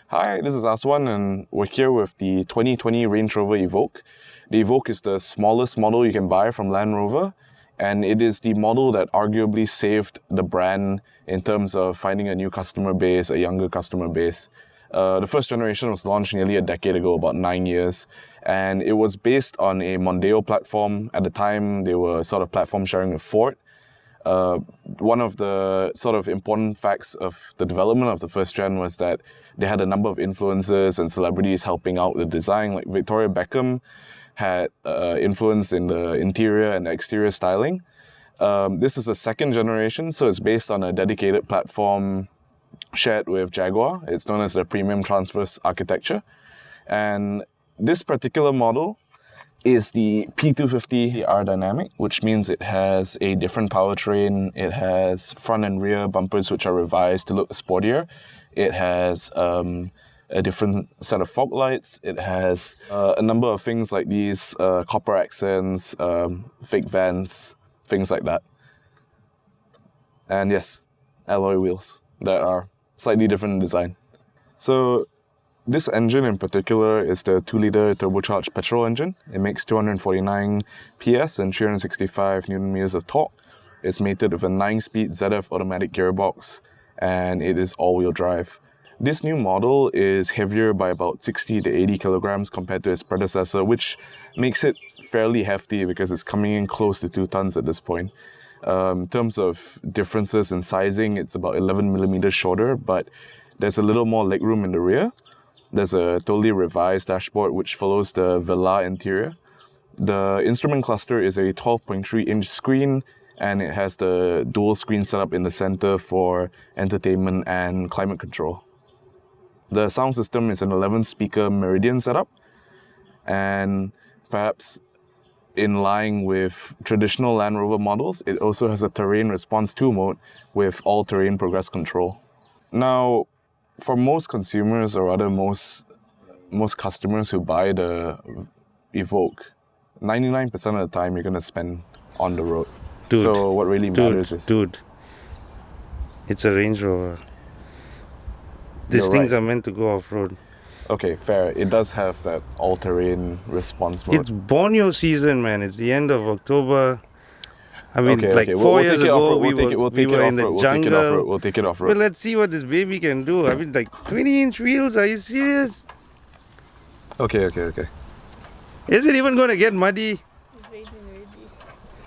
Hi, this is Aswan and we're here with the 2020 Range Rover Evoque. The Evoque is the smallest model you can buy from Land Rover, and it is the model that arguably saved the brand in terms of finding a new customer base, a younger customer base. The first generation was launched nearly a decade ago, about 9 years, and it was based on a Mondeo platform. At the time, they were sort of platform sharing with Ford. One of the sort of important facts of the development of the first gen was that they had a number of influencers and celebrities helping out the design. Like Victoria Beckham had influence in the interior and exterior styling. This is a second generation, so it's based on a dedicated platform shared with Jaguar. It's known as the Premium Transverse Architecture. And this particular model is the P250 R Dynamic, which means it has a different powertrain. It has front and rear bumpers which are revised to look sportier. It has a different set of fog lights. It has a number of things like these copper accents, fake vents, things like that. And yes, alloy wheels that are slightly different in design. So this engine in particular is the 2-liter turbocharged petrol engine. It makes 249 PS and 365 Nm of torque. It's mated with a 9-speed ZF automatic gearbox, and it is all-wheel drive. This new model is heavier by about 60 to 80 kilograms compared to its predecessor, which makes it fairly hefty because it's coming in close to 2 tons at this point. In terms of differences in sizing, it's about 11 millimeters shorter, but there's a little more legroom in the rear. There's a totally revised dashboard which follows the Vela interior. The instrument cluster is a 12.3-inch screen, and it has the dual screen setup in the center for entertainment and climate control. The sound system is an 11-speaker Meridian setup, and perhaps in line with traditional Land Rover models, it also has a Terrain Response 2 mode with all-terrain progress control. Now, for most consumers, or rather most customers who buy the Evoque, 99% of the time you're going to spend on the road. So what really matters is... Dude, it's a Range Rover. These things are meant to go off-road. Okay, fair. It does have that all-terrain response mode. It's Borneo season, man. It's the end of October. I mean, okay. 4 years ago, we were in the jungle. We'll take it off-road. Well, let's see what this baby can do. I mean, 20-inch wheels, are you serious? Okay. Is it even going to get muddy? It's raining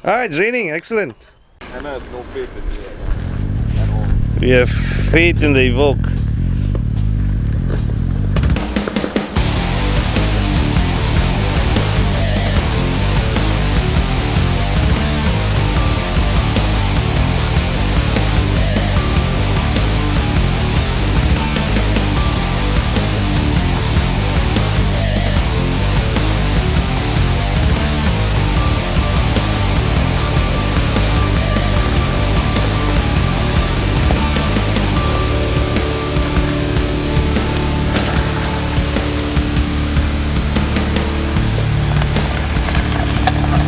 already. It's raining. Excellent. Hannah has no faith in me at all. We have faith in the Evoque.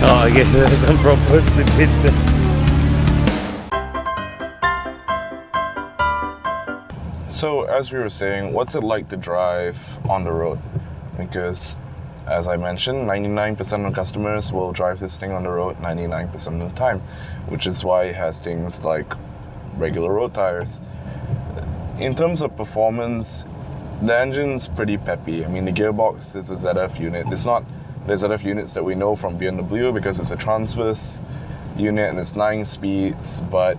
I guess there's some proper slippage there. So, as we were saying, what's it like to drive on the road? Because, as I mentioned, 99% of customers will drive this thing on the road 99% of the time, which is why it has things like regular road tires. In terms of performance, the engine's pretty peppy. I mean, the gearbox is a ZF unit. It's not the ZF units that we know from BMW because it's a transverse unit and it's 9 speeds, but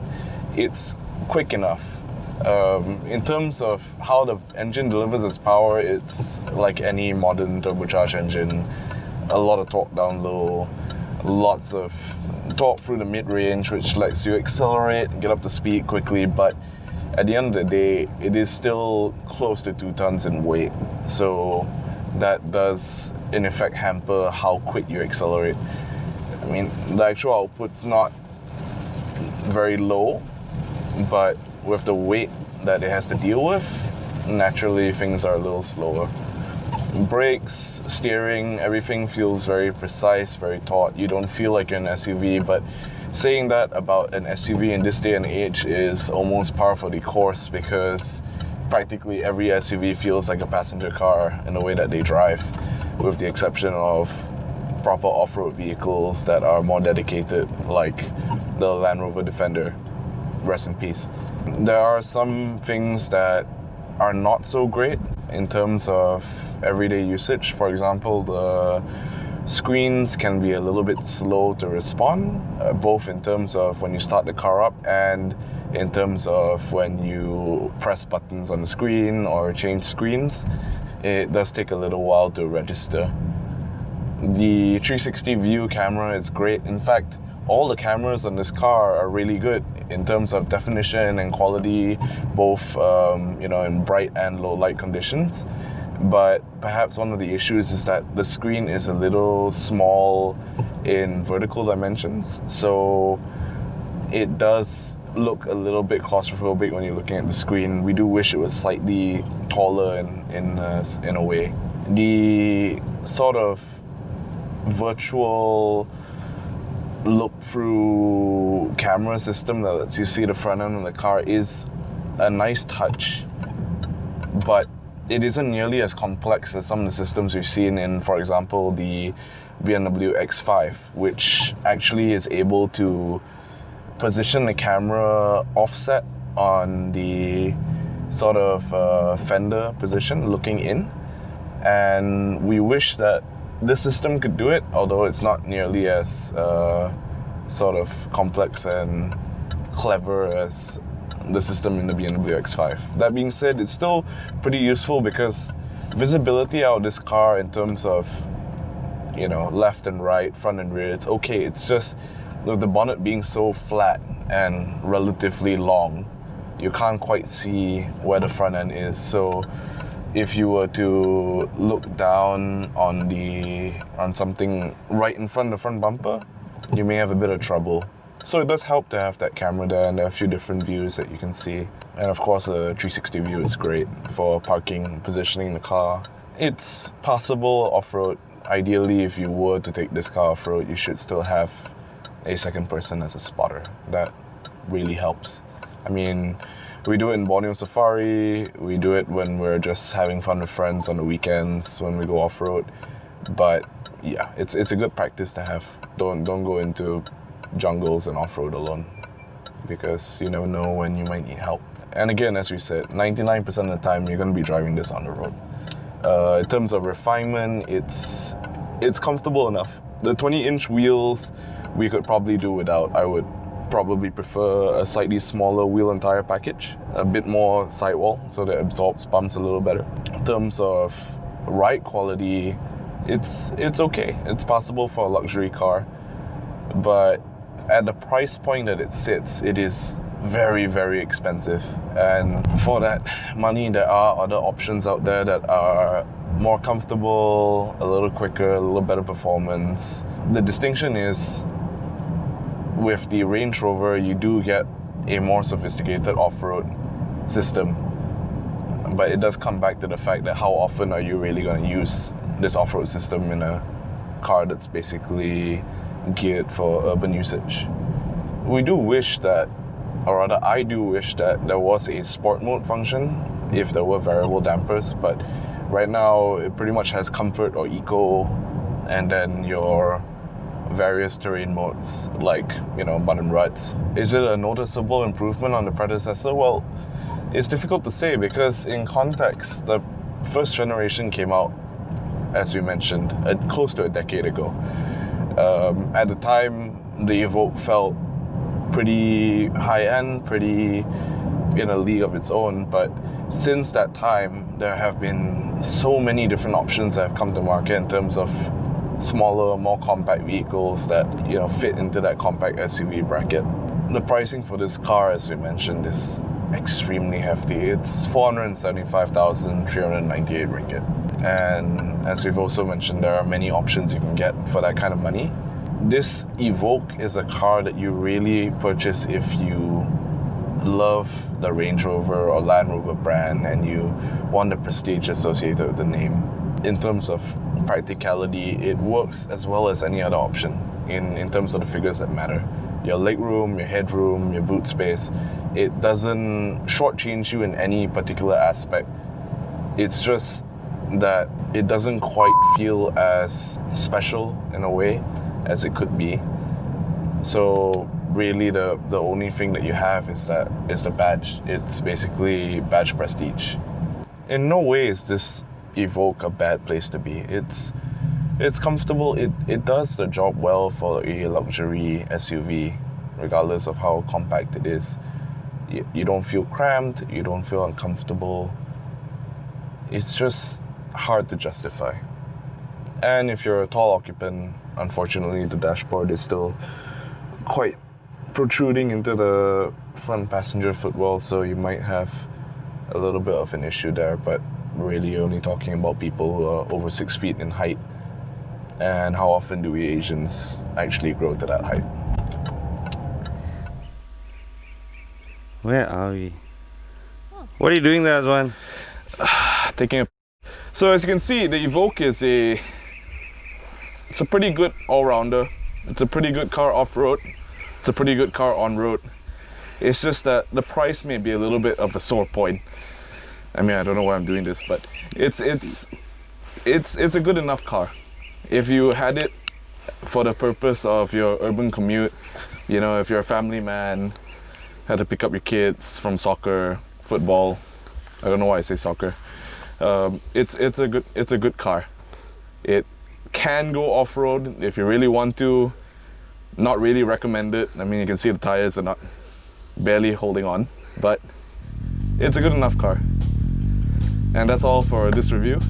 it's quick enough. In terms of how the engine delivers its power, it's like any modern turbocharged engine. A lot of torque down low, lots of torque through the mid-range, which lets you accelerate and get up to speed quickly, but at the end of the day, it is still close to 2 tons in weight. So that does, in effect, hamper how quick you accelerate. I mean, the actual output's not very low, but with the weight that it has to deal with, naturally things are a little slower. Brakes, steering, everything feels very precise, very taut. You don't feel like you're an SUV, but saying that about an SUV in this day and age is almost par for the course, because practically every SUV feels like a passenger car in the way that they drive, with the exception of proper off-road vehicles that are more dedicated, like the Land Rover Defender. Rest in peace. There are some things that are not so great in terms of everyday usage. For example, the screens can be a little bit slow to respond, both in terms of when you start the car up and in terms of when you press buttons on the screen or change screens. It does take a little while to register. The 360 view camera is great. In fact, all the cameras on this car are really good in terms of definition and quality, both in bright and low light conditions. But perhaps one of the issues is that the screen is a little small in vertical dimensions, so it does look a little bit claustrophobic when you're looking at the screen. We do wish it was slightly taller in a way. The sort of virtual look-through camera system that lets you see the front end of the car is a nice touch, but it isn't nearly as complex as some of the systems we've seen in, for example, the BMW X5, which actually is able to position the camera offset on the sort of fender position looking in. And we wish that this system could do it, although it's not nearly as sort of complex and clever as the system in the BMW X5. That being said, it's still pretty useful because visibility out of this car in terms of, left and right, front and rear, it's okay. It's just with the bonnet being so flat and relatively long, you can't quite see where the front end is. So if you were to look down on something right in front of the front bumper, you may have a bit of trouble. So it does help to have that camera there, and there are a few different views that you can see. And of course, the 360 view is great for parking, positioning the car. It's passable off-road. Ideally, if you were to take this car off-road, you should still have a second person as a spotter. That really helps. I mean, we do it in Borneo Safari, we do it when we're just having fun with friends on the weekends when we go off-road. But yeah, it's a good practice to have. Don't go into jungles and off-road alone, because you never know when you might need help. And again, as we said, 99% of the time you're going to be driving this on the road. In terms of refinement, it's comfortable enough. The 20-inch wheels we could probably do without. I would probably prefer a slightly smaller wheel and tire package, a bit more sidewall so that it absorbs bumps a little better. In terms of ride quality, it's okay. It's passable for a luxury car, but at the price point that it sits, it is very, very expensive. And for that money, there are other options out there that are more comfortable, a little quicker, a little better performance. The distinction is, with the Range Rover, you do get a more sophisticated off-road system. But it does come back to the fact that how often are you really going to use this off-road system in a car that's basically geared for urban usage. We do wish that, or rather I do wish that there was a sport mode function if there were variable dampers, but right now it pretty much has comfort or eco, and then your various terrain modes like, mud and ruts. Is it a noticeable improvement on the predecessor? Well, it's difficult to say, because in context, the first generation came out, as we mentioned, close to a decade ago. At the time, the Evoque felt pretty high-end, pretty in a league of its own, but since that time, there have been so many different options that have come to market in terms of smaller, more compact vehicles that fit into that compact SUV bracket. The pricing for this car, as we mentioned, is extremely hefty. It's 475,398 ringgit. And as we've also mentioned, there are many options you can get for that kind of money. This Evoque is a car that you really purchase if you love the Range Rover or Land Rover brand and you want the prestige associated with the name. In terms of practicality, it works as well as any other option in terms of the figures that matter. your legroom, your headroom, your boot space. It doesn't shortchange you in any particular aspect. It's just that it doesn't quite feel as special in a way as it could be. So really the only thing that you have is the badge. It's basically badge prestige. In no way is this Evoque a bad place to be. It's comfortable. It does the job well for a luxury SUV, regardless of how compact it is. You don't feel cramped, you don't feel uncomfortable. It's just hard to justify. And if you're a tall occupant, unfortunately the dashboard is still quite protruding into the front passenger footwell, so you might have a little bit of an issue there, but really you're only talking about people who are over 6 feet in height. And how often do we Asians actually grow to that height? Where are we? What are you doing there, Aswan? Taking a... So as you can see, the Evoque is it's a pretty good all-rounder. It's a pretty good car off-road. It's a pretty good car on-road. It's just that the price may be a little bit of a sore point. I mean, I don't know why I'm doing this, but it's a good enough car. If you had it for the purpose of your urban commute, you know, if you're a family man, had to pick up your kids from soccer, football, I don't know why I say soccer. It's a good car. It can go off-road if you really want to. Not really recommend it. I mean, you can see the tires are not barely holding on, but it's a good enough car. And that's all for this review.